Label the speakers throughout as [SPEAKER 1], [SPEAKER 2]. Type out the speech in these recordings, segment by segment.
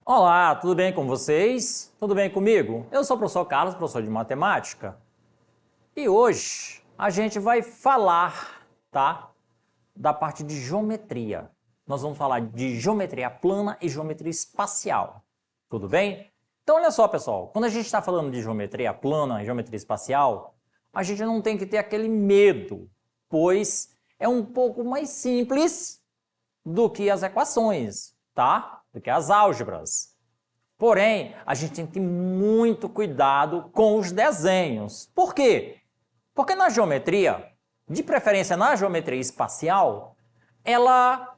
[SPEAKER 1] Olá, tudo bem com vocês? Tudo bem comigo? Eu sou o professor Carlos, professor de matemática. E hoje a gente vai falar, tá, da parte de geometria. Nós vamos falar de geometria plana e geometria espacial. Tudo bem? Então, olha só, pessoal. Quando a gente está falando de geometria plana e geometria espacial, a gente não tem que ter aquele medo, pois é um pouco mais simples do que as equações, tá? Do que as álgebras. Porém, a gente tem que ter muito cuidado com os desenhos. Por quê? Porque na geometria, de preferência na geometria espacial, ela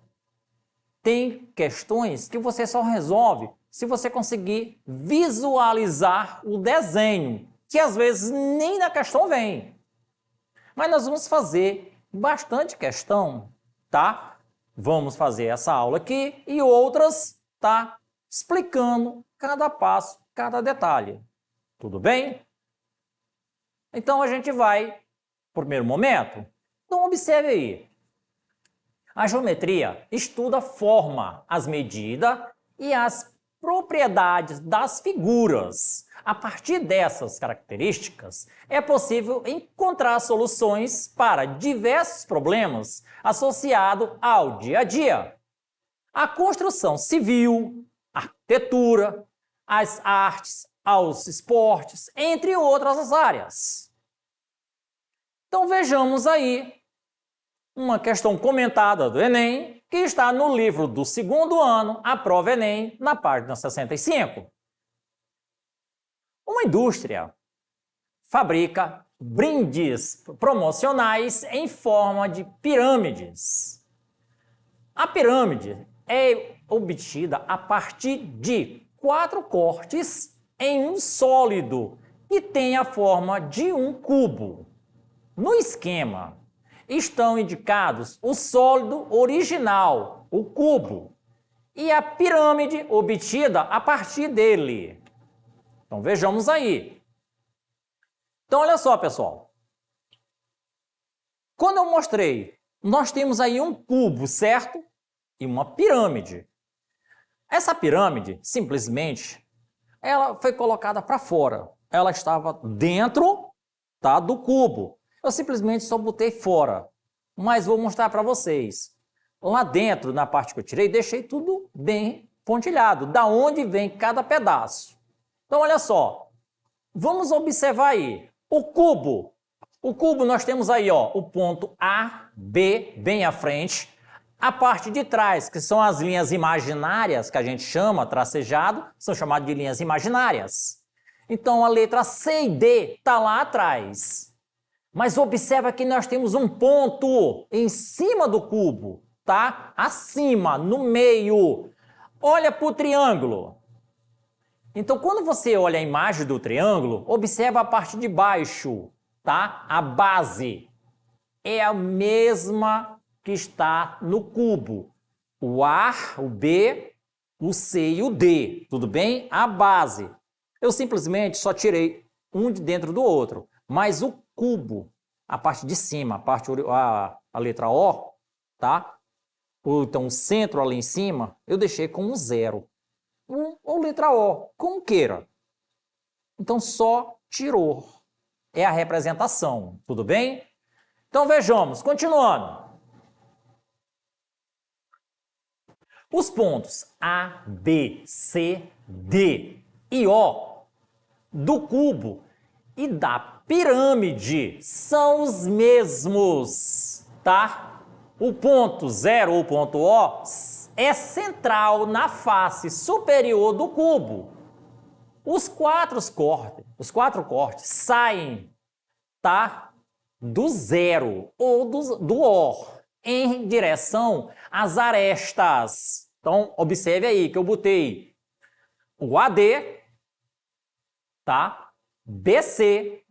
[SPEAKER 1] tem questões que você só resolve se você conseguir visualizar o desenho, que às vezes nem na questão vem. Mas nós vamos fazer bastante questão, tá? Vamos fazer essa aula aqui e outras, tá? Explicando cada passo, cada detalhe. Tudo bem? Então a gente vai para o primeiro momento. Então observe aí. A geometria estuda a forma, as medidas e as propriedades das figuras. A partir dessas características, é possível encontrar soluções para diversos problemas associados ao dia a dia. A construção civil, a arquitetura, as artes, aos esportes, entre outras áreas. Então vejamos aí uma questão comentada do Enem, que está no livro do segundo ano, a prova Enem, na página 65. Uma indústria fabrica brindes promocionais em forma de pirâmides. A pirâmide é obtida a partir de 4 cortes em um sólido que tem a forma de um cubo. No esquema estão indicados o sólido original, o cubo, e a pirâmide obtida a partir dele. Então vejamos aí. Então olha só, pessoal. Quando eu mostrei, nós temos aí um cubo, certo? E uma pirâmide. Essa pirâmide, simplesmente, ela foi colocada para fora. Ela estava dentro, tá, do cubo. Eu simplesmente só botei fora. Mas vou mostrar para vocês. Lá dentro, na parte que eu tirei, deixei tudo bem pontilhado. Da onde vem cada pedaço. Então, olha só. Vamos observar aí. O cubo. O cubo nós temos aí, ó, o ponto A, B, bem à frente. A parte de trás, que são as linhas imaginárias, que a gente chama, tracejado, são chamadas de linhas imaginárias. Então, a letra C e D está lá atrás. Mas observa que nós temos um ponto em cima do cubo, tá? Acima, no meio. Olha para o triângulo. Então, quando você olha a imagem do triângulo, observa a parte de baixo, tá? A base é a mesma que está no cubo. O A, o B, o C e o D, tudo bem? A base. Eu simplesmente só tirei um de dentro do outro, mas o cubo, a parte de cima, a letra O, tá? Então o centro ali em cima, eu deixei com um 0. Ou letra O, como queira. Então só tirou. É a representação, tudo bem? Então vejamos, continuando. Os pontos A, B, C, D e O do cubo e da pirâmide são os mesmos, tá? O ponto 0 ou ponto O é central na face superior do cubo. Os quatro cortes saem, tá? Do 0 ou do O em direção às arestas. Então, observe aí que eu botei o AD, tá? BC,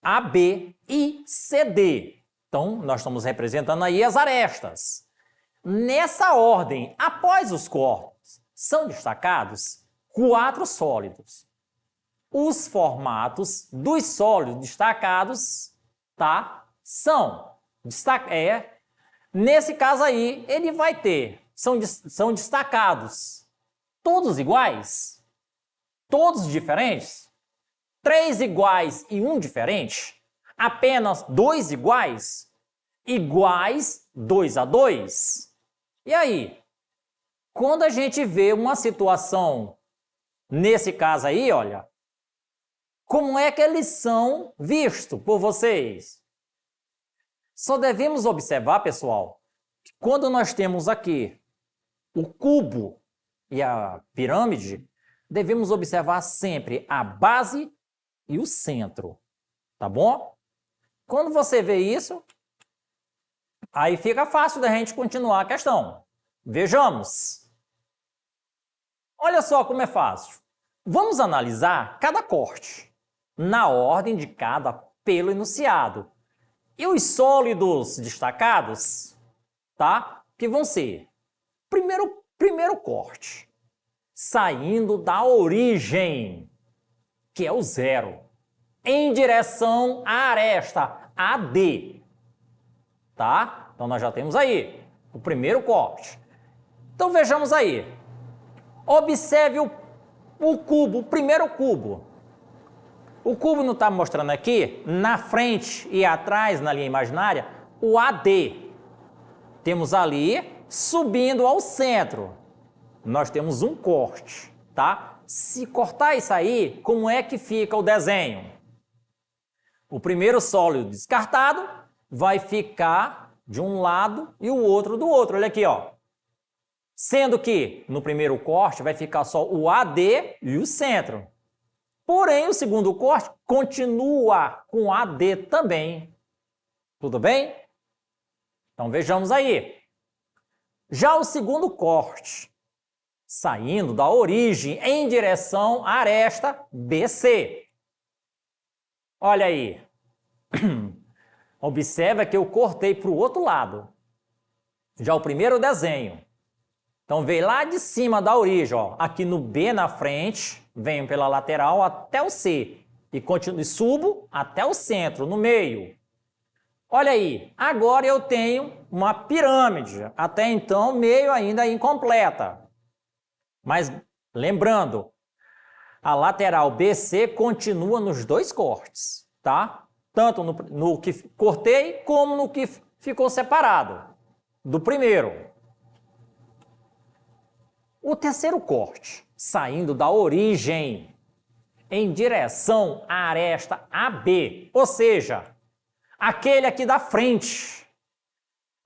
[SPEAKER 1] AB e CD. Então, nós estamos representando aí as arestas. Nessa ordem, após os cortes, são destacados 4 sólidos. Os formatos dos sólidos destacados, tá? Nesse caso aí, ele vai ter, são destacados todos iguais? Todos diferentes? 3 iguais e 1 diferente? Apenas 2 iguais? Iguais 2 a 2? E aí? Quando a gente vê uma situação, nesse caso aí, olha, como é que eles são vistos por vocês? Só devemos observar, pessoal, que quando nós temos aqui o cubo e a pirâmide, devemos observar sempre a base e o centro, tá bom? Quando você vê isso, aí fica fácil da gente continuar a questão. Vejamos. Olha só como é fácil. Vamos analisar cada corte na ordem de cada pelo enunciado. E os sólidos destacados, tá? Que vão ser, primeiro corte, saindo da origem, que é o 0, em direção à aresta AD, tá? Então nós já temos aí o primeiro corte. Então vejamos aí. Observe o cubo, o primeiro cubo. O cubo não está mostrando aqui, na frente e atrás, na linha imaginária, o AD. Temos ali, subindo ao centro, nós temos um corte, tá? Se cortar isso aí, como é que fica o desenho? O primeiro sólido descartado vai ficar de um lado e o outro do outro. Olha aqui, ó. Sendo que no primeiro corte vai ficar só o AD e o centro. Porém, o segundo corte continua com AD também. Tudo bem? Então vejamos aí. Já o segundo corte, saindo da origem em direção à aresta BC. Olha aí. Observa que eu cortei para o outro lado. Já o primeiro desenho. Então veio lá de cima da origem, ó, aqui no B na frente, venho pela lateral até o C e subo até o centro, no meio. Olha aí, agora eu tenho uma pirâmide, até então meio ainda incompleta. Mas lembrando, a lateral BC continua nos 2 cortes, tá? Tanto no que cortei como no que ficou separado do primeiro. O terceiro corte, saindo da origem em direção à aresta AB, ou seja, aquele aqui da frente.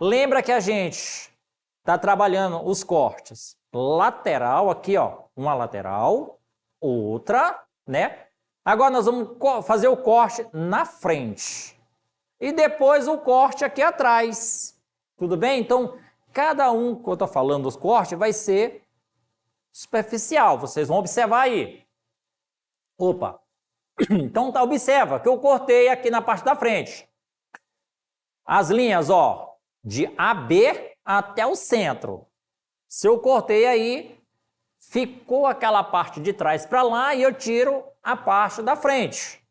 [SPEAKER 1] Lembra que a gente está trabalhando os cortes lateral, aqui ó, uma lateral, outra, né? Agora nós vamos fazer o corte na frente e depois o corte aqui atrás, tudo bem? Então, cada um que eu estou falando dos cortes vai ser superficial, vocês vão observar aí. Opa, então tá, observa que eu cortei aqui na parte da frente. As linhas, ó, de AB até o centro. Se eu cortei aí, ficou aquela parte de trás para lá e eu tiro a parte da frente.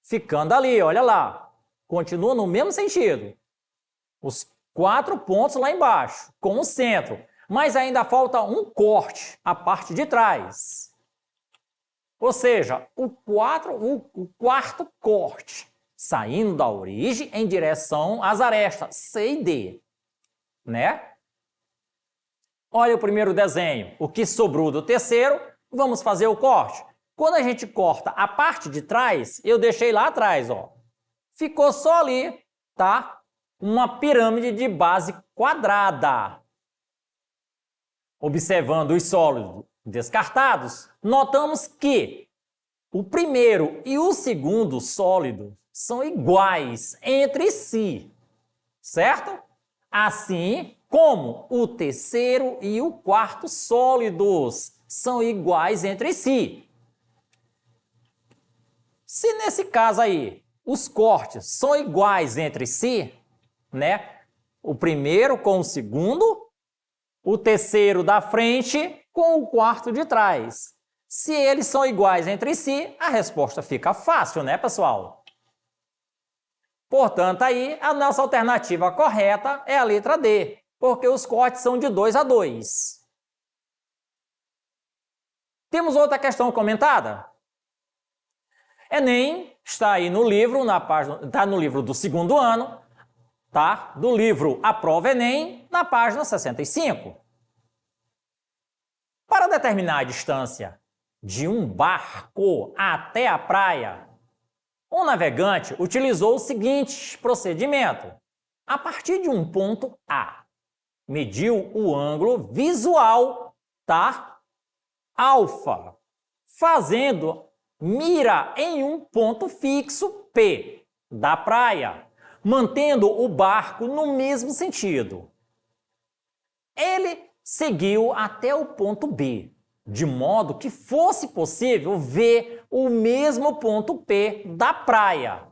[SPEAKER 1] Ficando ali, olha lá. Continua no mesmo sentido. Os 4 pontos lá embaixo, com o centro. Mas ainda falta um corte, a parte de trás. Ou seja, o quarto corte, saindo da origem em direção às arestas C e D, né? Olha o primeiro desenho, o que sobrou do terceiro, vamos fazer o corte. Quando a gente corta a parte de trás, eu deixei lá atrás, ó. Ficou só ali, tá? Uma pirâmide de base quadrada. Observando os sólidos descartados, notamos que o primeiro e o segundo sólido são iguais entre si, certo? Assim como o terceiro e o quarto sólidos são iguais entre si. Se nesse caso aí os cortes são iguais entre si, né? o primeiro com o segundo, o terceiro da frente com o quarto de trás. Se eles são iguais entre si, a resposta fica fácil, né, pessoal? Portanto, aí, a nossa alternativa correta é a letra D, porque os cortes são de 2 a 2. Temos outra questão comentada? Enem está aí no livro, está no livro do segundo ano, tá? Do livro A Prova Enem, na página 65. Para determinar a distância de um barco até a praia, o navegante utilizou o seguinte procedimento. A partir de um ponto A, mediu o ângulo visual, tá? Alfa, fazendo mira em um ponto fixo P da praia, mantendo o barco no mesmo sentido. Ele seguiu até o ponto B, de modo que fosse possível ver o mesmo ponto P da praia.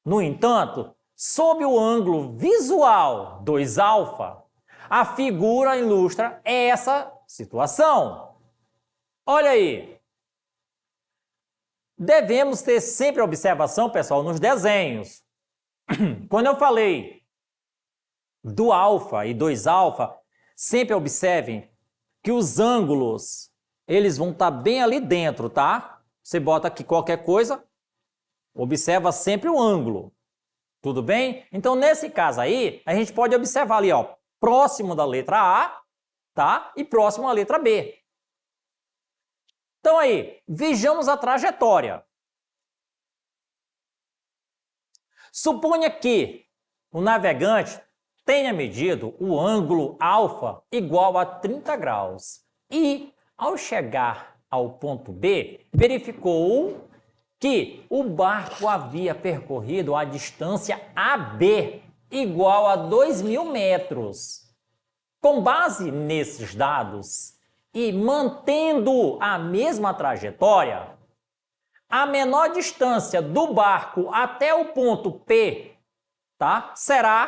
[SPEAKER 1] No entanto, sob o ângulo visual 2α, a figura ilustra essa situação. Olha aí. Devemos ter sempre observação, pessoal, nos desenhos. Quando eu falei do alfa e 2α, sempre observem que os ângulos, eles vão estar bem ali dentro, tá? Você bota aqui qualquer coisa, observa sempre o ângulo. Tudo bem? Então, nesse caso aí, a gente pode observar ali, ó, próximo da letra A, tá? E próximo à letra B. Então aí, vejamos a trajetória. Suponha que o navegante tenha medido o ângulo alfa igual a 30 graus e, ao chegar ao ponto B, verificou que o barco havia percorrido a distância AB igual a 2.000 metros. Com base nesses dados e mantendo a mesma trajetória, a menor distância do barco até o ponto P, tá? Será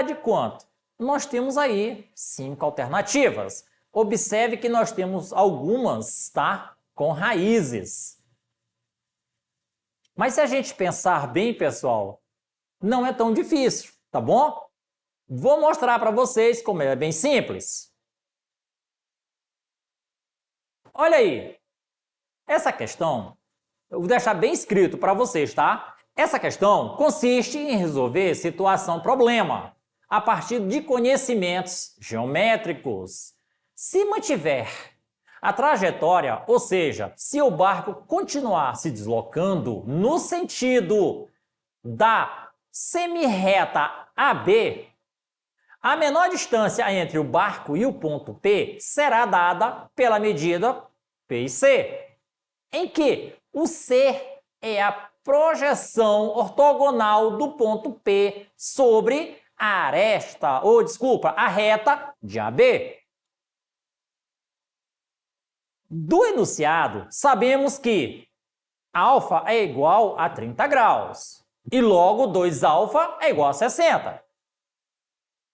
[SPEAKER 1] de quanto? Nós temos aí 5 alternativas. Observe que nós temos algumas, tá? Com raízes. Mas se a gente pensar bem, pessoal, não é tão difícil, tá bom? Vou mostrar para vocês como é bem simples. Olha aí. Essa questão, eu vou deixar bem escrito para vocês, tá? Essa questão consiste em resolver situação-problema a partir de conhecimentos geométricos. Se mantiver a trajetória, ou seja, se o barco continuar se deslocando no sentido da semirreta AB, a menor distância entre o barco e o ponto P será dada pela medida P e C, em que o C é a projeção ortogonal do ponto P sobre a a reta de AB. Do enunciado, sabemos que alfa é igual a 30 graus e logo 2α é igual a 60.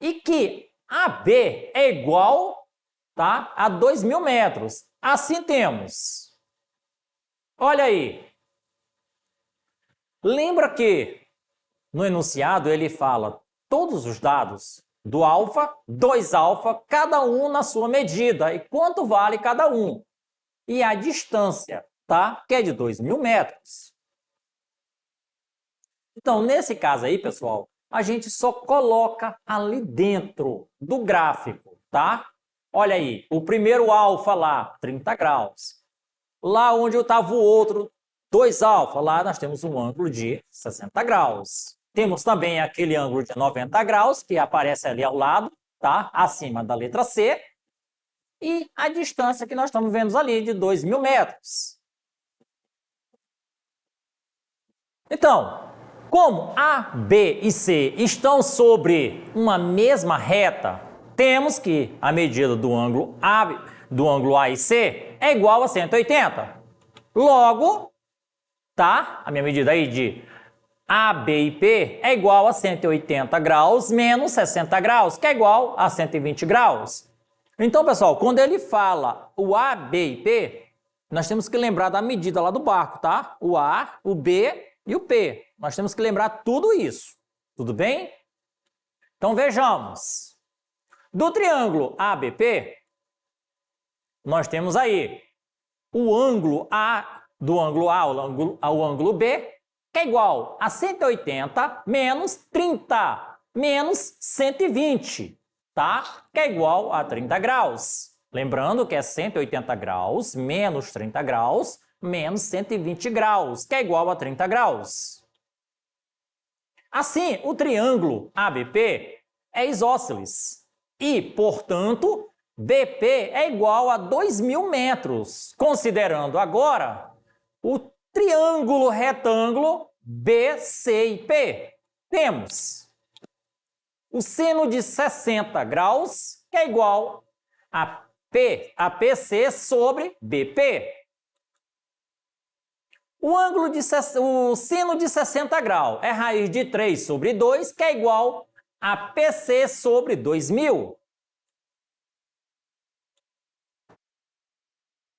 [SPEAKER 1] E que AB é igual, tá, a 2.000 metros. Assim temos. Olha aí. Lembra que no enunciado ele fala todos os dados do alfa, 2α, cada um na sua medida e quanto vale cada um. E a distância, tá? Que é de 2.000 metros. Então, nesse caso aí, pessoal, a gente só coloca ali dentro do gráfico, tá? Olha aí, o primeiro alfa lá, 30 graus. Lá onde estava o outro, 2α, lá nós temos um ângulo de 60 graus. Temos também aquele ângulo de 90 graus, que aparece ali ao lado, tá? Acima da letra C. E a distância que nós estamos vendo ali, de 2.000 metros. Então, como A, B e C estão sobre uma mesma reta, temos que a medida do ângulo A e C é igual a 180. Logo, tá? A minha medida aí de A, B e P é igual a 180 graus menos 60 graus, que é igual a 120 graus. Então, pessoal, quando ele fala o A, B e P, nós temos que lembrar da medida lá do barco, tá? O A, o B e o P. Nós temos que lembrar tudo isso. Tudo bem? Então, vejamos. Do triângulo ABP, nós temos aí o ângulo A, do ângulo A ao ângulo B, que é igual a 180 menos 30 menos 120, tá? Que é igual a 30 graus. Lembrando que é 180 graus menos 30 graus menos 120 graus, que é igual a 30 graus. Assim, o triângulo ABP é isósceles e, portanto, BP é igual a 2.000 metros, considerando agora o triângulo retângulo BCP. Temos o seno de 60 graus, que é igual a PC sobre BP. O seno de 60 graus é raiz de 3 sobre 2, que é igual a PC sobre 2.000.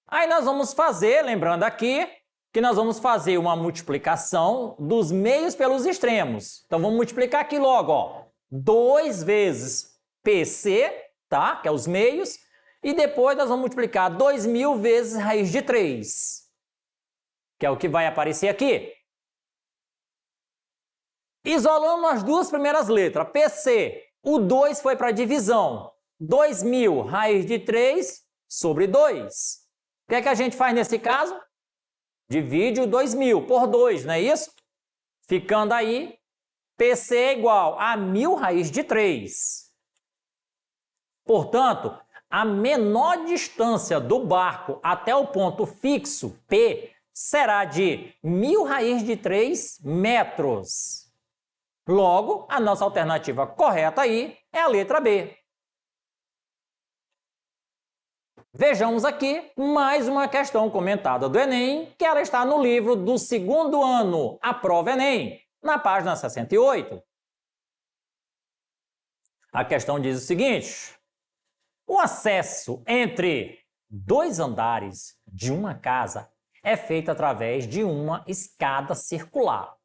[SPEAKER 1] Aí nós vamos fazer, lembrando aqui, que nós vamos fazer uma multiplicação dos meios pelos extremos. Então, vamos multiplicar aqui logo, ó. 2 vezes PC, tá? Que é os meios. E depois nós vamos multiplicar 2.000 vezes raiz de 3, que é o que vai aparecer aqui. Isolando as duas primeiras letras, PC, o 2 foi para divisão. 2.000 raiz de 3 sobre 2. O que é que a gente faz nesse caso? Divide o 2.000 por 2, não é isso? Ficando aí, PC é igual a 1.000 raiz de 3. Portanto, a menor distância do barco até o ponto fixo, P, será de 1.000 raiz de 3 metros. Logo, a nossa alternativa correta aí é a letra B. Vejamos aqui mais uma questão comentada do Enem, que ela está no livro do 2º ano, a prova Enem, na página 68. A questão diz o seguinte: o acesso entre 2 andares de uma casa é feito através de uma escada circular.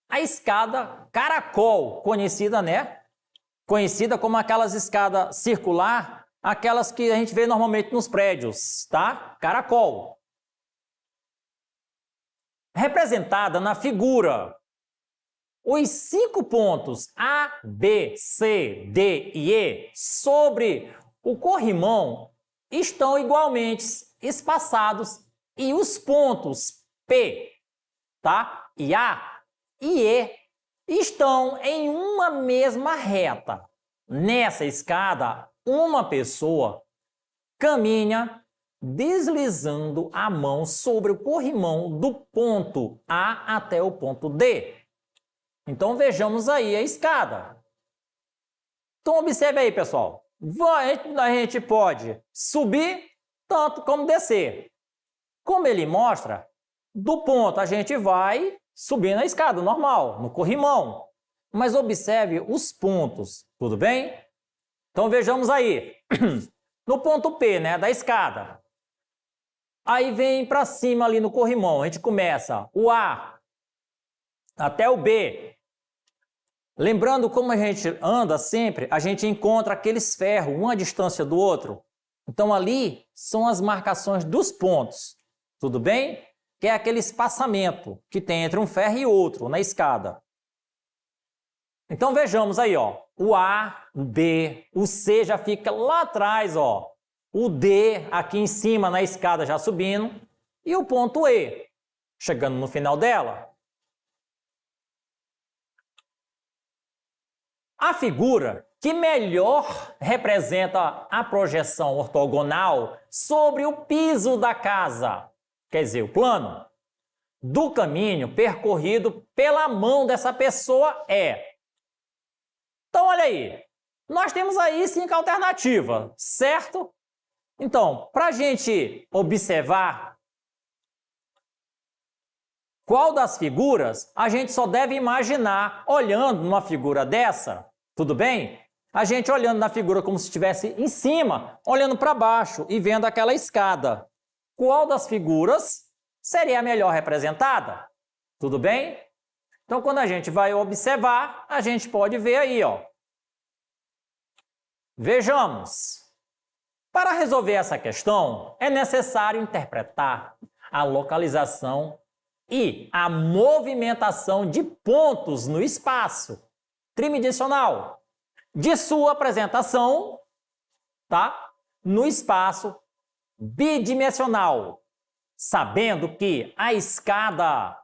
[SPEAKER 1] A escada caracol, conhecida, né? Conhecida como aquelas escadas circular, aquelas que a gente vê normalmente nos prédios, tá? Caracol. Representada na figura. Os 5 pontos A, B, C, D e E sobre o corrimão estão igualmente espaçados e os pontos P, tá? E A e E estão em uma mesma reta. Nessa escada, uma pessoa caminha deslizando a mão sobre o corrimão do ponto A até o ponto D. Então, vejamos aí a escada. Então, observe aí, pessoal. A gente pode subir tanto como descer. Como ele mostra, do ponto a gente vai subir na escada, normal, no corrimão. Mas observe os pontos, tudo bem? Então, vejamos aí. No ponto P, né, da escada. Aí vem para cima ali no corrimão. A gente começa o A até o B. Lembrando como a gente anda sempre, a gente encontra aqueles ferros, uma à distância do outro. Então, ali são as marcações dos pontos. Tudo bem? Que é aquele espaçamento que tem entre um ferro e outro na escada. Então, vejamos aí, ó. O A, o B, o C já fica lá atrás, ó. O D aqui em cima na escada já subindo. E o ponto E, chegando no final dela. A figura que melhor representa a projeção ortogonal sobre o piso da casa, quer dizer, o plano, do caminho percorrido pela mão dessa pessoa é. Então, olha aí, nós temos aí 5 alternativas, certo? Então, para a gente observar Qual das figuras a gente só deve imaginar olhando numa figura dessa? Tudo bem? A gente olhando na figura como se estivesse em cima, olhando para baixo e vendo aquela escada. Qual das figuras seria a melhor representada? Tudo bem? Então, quando a gente vai observar, a gente pode ver aí, ó. Vejamos. Para resolver essa questão, é necessário interpretar a localização e a movimentação de pontos no espaço tridimensional de sua apresentação, tá? No espaço bidimensional, sabendo que a escada,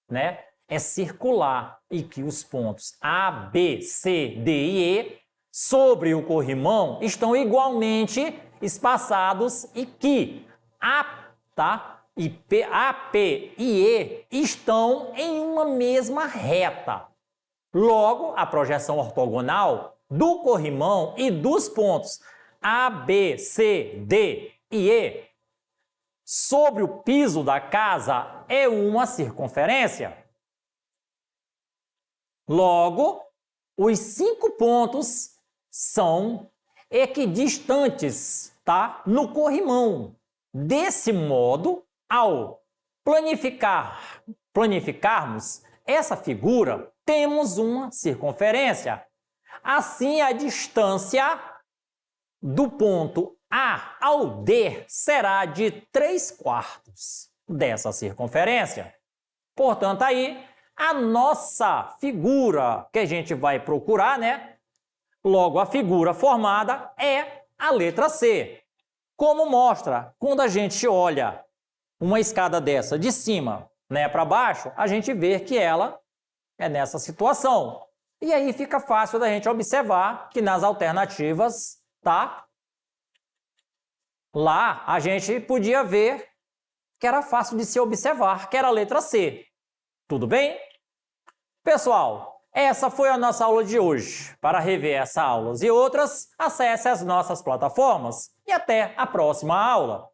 [SPEAKER 1] né, é circular e que os pontos A, B, C, D e E sobre o corrimão estão igualmente espaçados e que A, P e E estão em uma mesma reta. Logo, a projeção ortogonal do corrimão e dos pontos A, B, C, D e E sobre o piso da casa é uma circunferência. Logo, os 5 pontos são equidistantes, tá? No corrimão. Desse modo, ao planificarmos essa figura, temos uma circunferência. Assim, a distância do ponto A ao D será de 3/4 dessa circunferência. Portanto, aí, a nossa figura que a gente vai procurar, né? Logo, a figura formada é a letra C. Como mostra, quando a gente olha uma escada dessa de cima, né, para baixo, a gente vê que ela é nessa situação. E aí fica fácil da gente observar que nas alternativas, tá? Lá a gente podia ver que era fácil de se observar, que era a letra C. Tudo bem? Pessoal, essa foi a nossa aula de hoje. Para rever essa aula e outras, acesse as nossas plataformas e até a próxima aula.